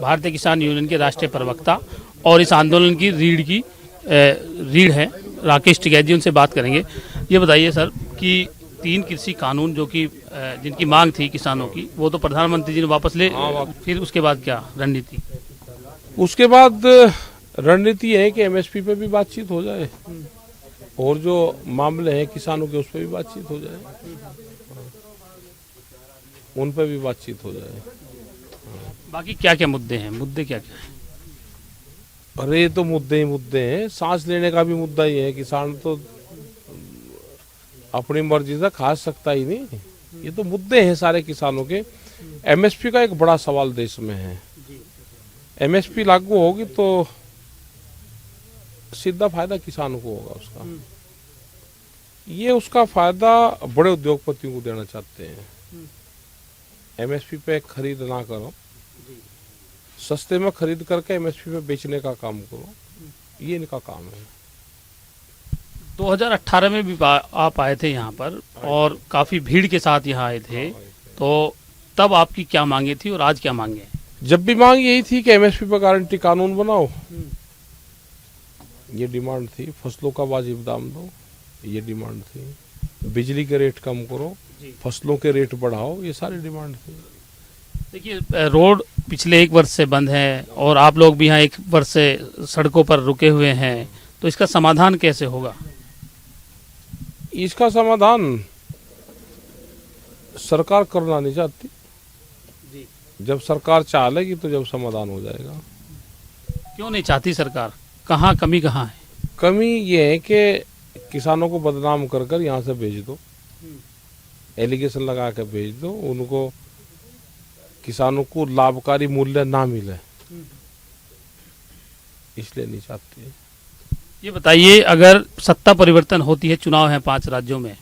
भारतीय किसान यूनियन के राष्ट्रीय प्रवक्ता और इस आंदोलन की रीढ़ है राकेश टिकैत जी, उनसे बात करेंगे। ये बताइए सर कि 3 कृषि कानून जो कि जिनकी मांग थी किसानों की, वो तो प्रधानमंत्री जी ने वापस ले, फिर उसके बाद क्या रणनीति? उसके बाद रणनीति है कि एमएसपी पे भी बातचीत हो जाए और जो मामले हैं किसानों के उस पर भी बातचीत हो जाए, उन पर भी बातचीत हो जाए। बाकी क्या क्या मुद्दे हैं? मुद्दे क्या क्या हैं? अरे ये तो मुद्दे ही मुद्दे हैं। सांस लेने का भी मुद्दा ही है। किसान तो अपनी मर्जी से खा सकता ही नहीं। ये तो मुद्दे हैं सारे किसानों के। एमएसपी का एक बड़ा सवाल देश में है। एमएसपी लागू होगी तो सीधा फायदा किसानों को होगा उसका। ये उसका फायदा बड़े उद्योगपतियों को देना चाहते हैं। एमएसपी पे खरीद ना करो, सस्ते में खरीद करके एमएसपी पे बेचने का काम करो, ये इनका काम है। 2018 में भी आप आए थे यहाँ पर और काफी भीड़ के साथ यहाँ आए थे, तो तब आपकी क्या मांगे थी और आज क्या मांगे हैं? जब भी मांग यही थी कि एमएसपी पर गारंटी कानून बनाओ, ये डिमांड थी। फसलों का वाजिब दाम दो, ये डिमांड थी। बिजली के रेट कम करो, फसलों के रेट बढ़ाओ, ये सारी डिमांड थी। देखिए, रोड पिछले 1 वर्ष से बंद है और आप लोग भी यहाँ 1 वर्ष से सड़कों पर रुके हुए हैं, तो इसका समाधान कैसे होगा? इसका समाधान सरकार करना नहीं चाहती। जब सरकार चाह लेगी तो जब समाधान हो जाएगा। क्यों नहीं चाहती सरकार? कहाँ कमी कहाँ है? कमी ये है कि किसानों को बदनाम कर कर यहाँ से भेज दो, एलिगेशन लगा कर भेज दो, उनको किसानों को लाभकारी मूल्य ना मिले, इसलिए नहीं चाहती है। ये बताइए, अगर सत्ता परिवर्तन होती है, चुनाव है 5 राज्यों में,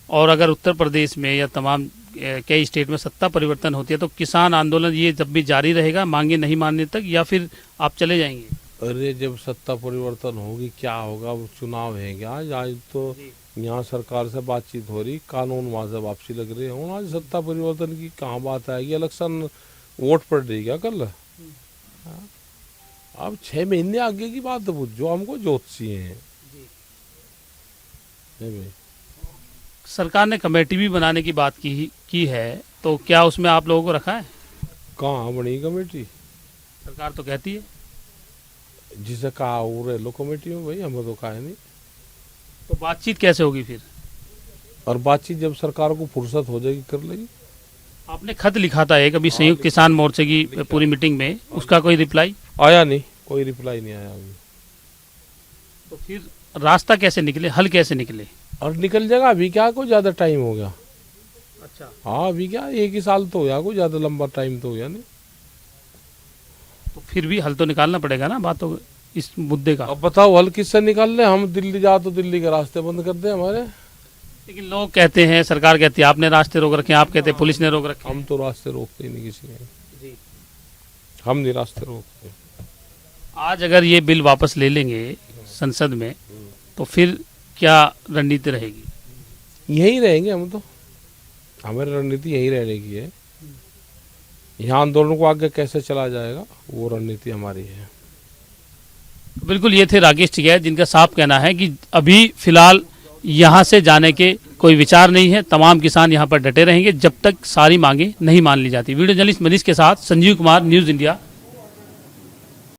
और अगर उत्तर प्रदेश में या तमाम कई स्टेट में सत्ता परिवर्तन होती है, तो किसान आंदोलन ये जब भी जारी रहेगा मांगे नहीं मानने तक, या फिर आप चले जाएंगे? अरे जब सत्ता परिवर्तन होगी क्या होगा? वो चुनाव है क्या? आज तो यहाँ सरकार से बातचीत हो रही, कानून वहां से वापसी लग रही है। आज सत्ता परिवर्तन की कहाँ बात आएगी? इलेक्शन वोट पड़ रही क्या कल? अब 6 महीने आगे की बात है, जो हमको ज्योतिषी हैं। सरकार ने कमेटी भी बनाने की बात की है, तो क्या उसमें आप लोगों को रखा है? कहाँ बनी कमेटी? सरकार तो कहती है। जिसे कहा हो रहे लो कमेटी में, भाई हमें तो कहा है नहीं। तो बातचीत कैसे होगी फिर? और बातचीत जब सरकार को फुर्सत हो जाएगी कर लेगी। आपने खत लिखा था एक अभी संयुक्त किसान मोर्चे की पूरी मीटिंग में, उसका कोई रिप्लाई आया नहीं? कोई रिप्लाई नहीं आया अभी। तो फिर रास्ता कैसे निकले, हल कैसे निकले? और निकल जाएगा। अभी क्या कोई ज्यादा टाइम हो गया? अच्छा, हाँ अभी क्या 1 ही साल तो हो गया, कोई ज्यादा लंबा टाइम तो हो गया नहीं। तो फिर भी हल तो निकालना पड़ेगा ना बातों इस मुद्दे का। अब बताओ हल किससे निकाल ले? हम दिल्ली जा तो दिल्ली के रास्ते बंद कर दे हमारे। लेकिन लोग कहते हैं, सरकार कहती है आपने रास्ते रोक रखे हैं, आप कहते हैं पुलिस ने रोक रखे हैं। हम तो रास्ते रोकते ही नहीं किसी के, हम नहीं रास्ते रोकते। आज अगर ये बिल वापस ले लेंगे संसद में, तो फिर क्या रणनीति रहेगी? यही रहेंगे हम तो। हमारी रणनीति यही रहने की है। यहाँ आंदोलन को आगे कैसे चला जाएगा वो रणनीति हमारी है। बिल्कुल, ये थे राकेश टिकैत, जिनका साफ कहना है कि अभी फिलहाल यहाँ से जाने के कोई विचार नहीं है। तमाम किसान यहाँ पर डटे रहेंगे जब तक सारी मांगे नहीं मान ली जाती। वीडियो जर्नलिस्ट मनीष के साथ संजीव कुमार, न्यूज़ इंडिया।